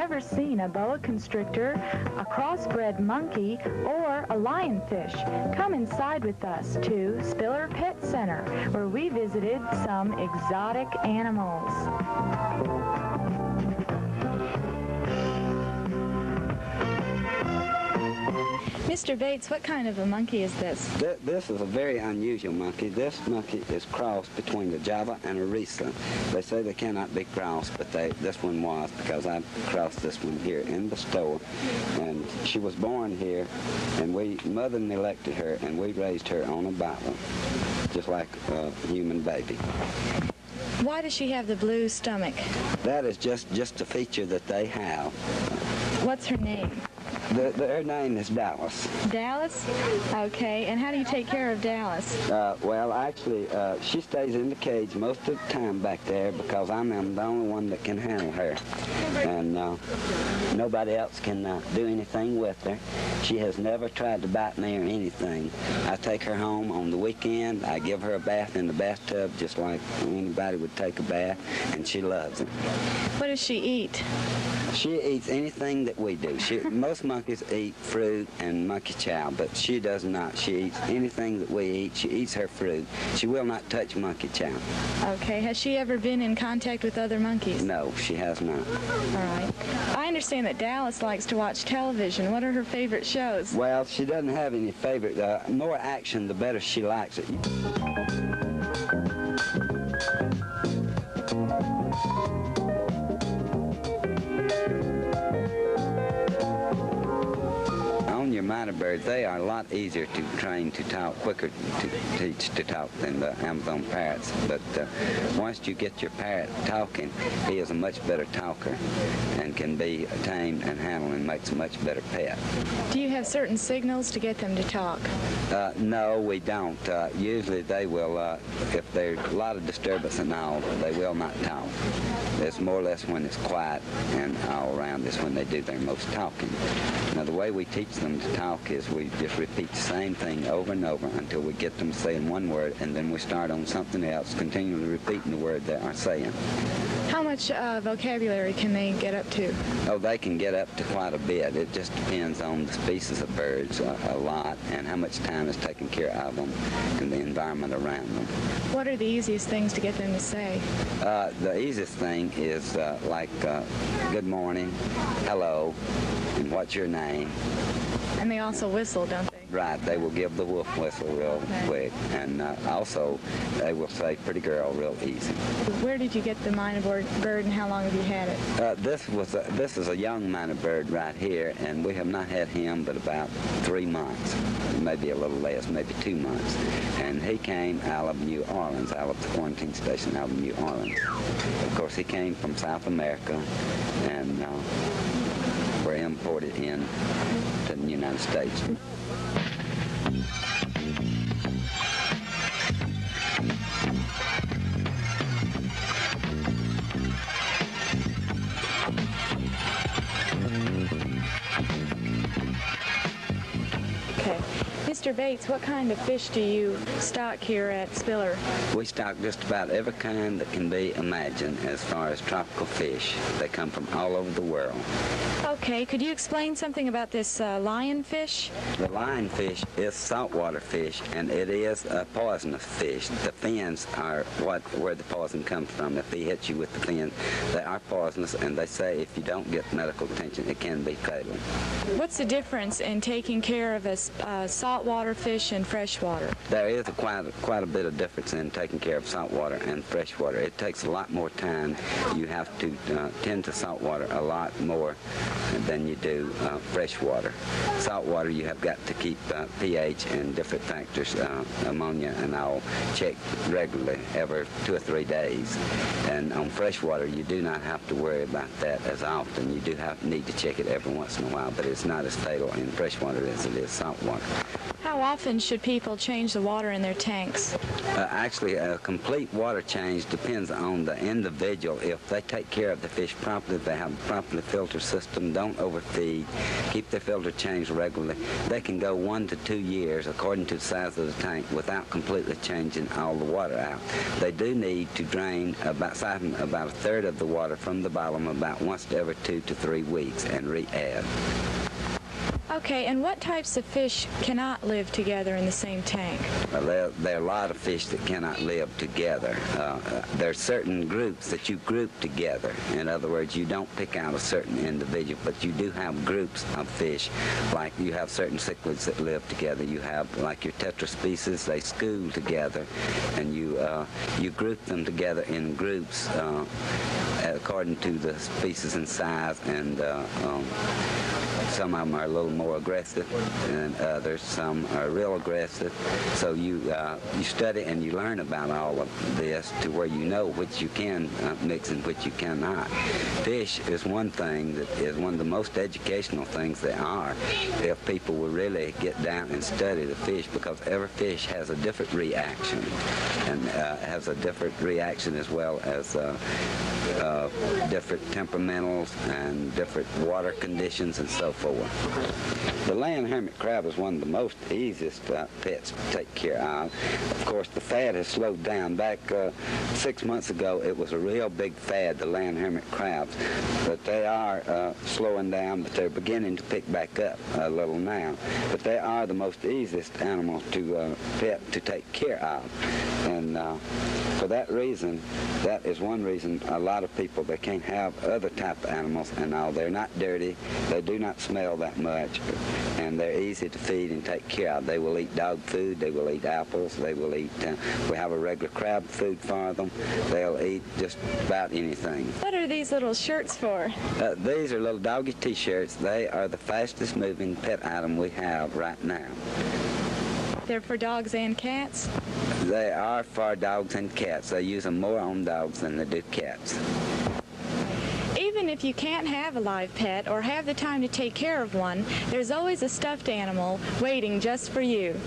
never seen a boa constrictor, a crossbred monkey, or a lionfish, come inside with us to Spiller Pet Center, where we visited some exotic animals. Mr. Bates, what kind of a monkey is this? This is a very unusual monkey. This monkey is crossed between a Java and a Risa. They say they cannot be crossed, but this one was, because I crossed this one here in the store. And she was born here, and mother neglected her, and we raised her on a bottle, just like a human baby. Why does she have the blue stomach? That is just a feature that they have. What's her name? Her name is Dallas. Dallas? Okay, and how do you take care of Dallas? Well, actually, she stays in the cage most of the time back there because I'm the only one that can handle her. And nobody else can do anything with her. She has never tried to bite me or anything. I take her home on the weekend. I give her a bath in the bathtub just like anybody would take a bath, and she loves it. What does she eat? She eats anything that we do. Most monkeys eat fruit and monkey chow, but she does not. She eats anything that we eat. She eats her fruit. She will not touch monkey chow. Okay. Has she ever been in contact with other monkeys? No, she has not. All right. I understand that Dallas likes to watch television. What are her favorite shows? Well, she doesn't have any favorite. More action, the better she likes it. Minor birds, they are a lot easier to train to talk, quicker to teach to talk than the Amazon parrots. But once you get your parrot talking, he is a much better talker and can be tamed and handled and makes a much better pet. Do you have certain signals to get them to talk? No, we don't. Usually they will, if there's a lot of disturbance and all, they will not talk. It's more or less when it's quiet and all around is when they do their most talking. Now, the way we teach them to talk is we just repeat the same thing over and over until we get them saying one word, and then we start on something else, continually repeating the word they are saying. How much vocabulary can they get up to? Oh, they can get up to quite a bit. It just depends on the species of birds a lot and how much time is taken care of them and the environment around them. What are the easiest things to get them to say? The easiest thing is like good morning, hello, and what's your name? And they also whistle, don't they? Right, they will give the wolf whistle real quick, and also they will say pretty girl real easy. Where did you get the minor bird and how long have you had it? This is a young minor bird right here, and we have not had him but about 3 months, maybe a little less, maybe 2 months. And he came out of New Orleans, out of the quarantine station out of New Orleans. Of course, he came from South America, and were imported in to the United States. Okay. Mr. Bates, what kind of fish do you stock here at Spiller? We stock just about every kind that can be imagined as far as tropical fish. They come from all over the world. Okay, could you explain something about this lionfish? The lionfish is saltwater fish, and it is a poisonous fish. The fins are where the poison comes from. If he hits you with the fins, they are poisonous, and they say if you don't get medical attention, it can be fatal. What's the difference in taking care of a saltwater fish and freshwater? There is quite a bit of difference in taking care of saltwater and freshwater. It takes a lot more time. You have to tend to saltwater a lot more than you do freshwater. Saltwater, you have got to keep pH and different factors, ammonia and all, checked regularly every 2 or 3 days. And on freshwater, you do not have to worry about that as often. You do need to check it every once in a while, but it's not as fatal in freshwater as it is saltwater. How often should people change the water in their tanks? Actually, a complete water change depends on the individual. If they take care of the fish properly, they have a properly filtered system, don't overfeed, keep their filter changed regularly, they can go 1 to 2 years, according to the size of the tank, without completely changing all the water out. They do need to drain siphon about a third of the water from the bottom about once every 2 to 3 weeks and re-add. Okay, and what types of fish cannot live together in the same tank? Well, there are a lot of fish that cannot live together. There are certain groups that you group together. In other words, you don't pick out a certain individual, but you do have groups of fish. Like you have certain cichlids that live together. You have, like your tetraspecies, they school together, and you group them together in groups according to the species and size, and some of them are a little more aggressive, and others, some are real aggressive. So you study and you learn about all of this to where you know which you can mix and which you cannot. Fish is one thing that is one of the most educational things there are, if people will really get down and study the fish, because every fish has a different reaction, and has a different reaction as well as different temperamentals and different water conditions and so forth. The land hermit crab is one of the most easiest pets to take care of. Of course, the fad has slowed down. Back 6 months ago, it was a real big fad, the land hermit crabs. But they are slowing down, but they're beginning to pick back up a little now. But they are the most easiest animal to pet, to take care of. And for that reason, that is one reason a lot of people, they can't have other type of animals and all. They're not dirty, they do not smell that much, and they're easy to feed and take care of. They will eat dog food, they will eat apples, they will eat, we have a regular crab food for them. They'll eat just about anything. What are these little shirts for? These are little doggy t-shirts. They are the fastest moving pet item we have right now. They're for dogs and cats? They are for dogs and cats. They use them more on dogs than they do cats. Even if you can't have a live pet or have the time to take care of one, there's always a stuffed animal waiting just for you.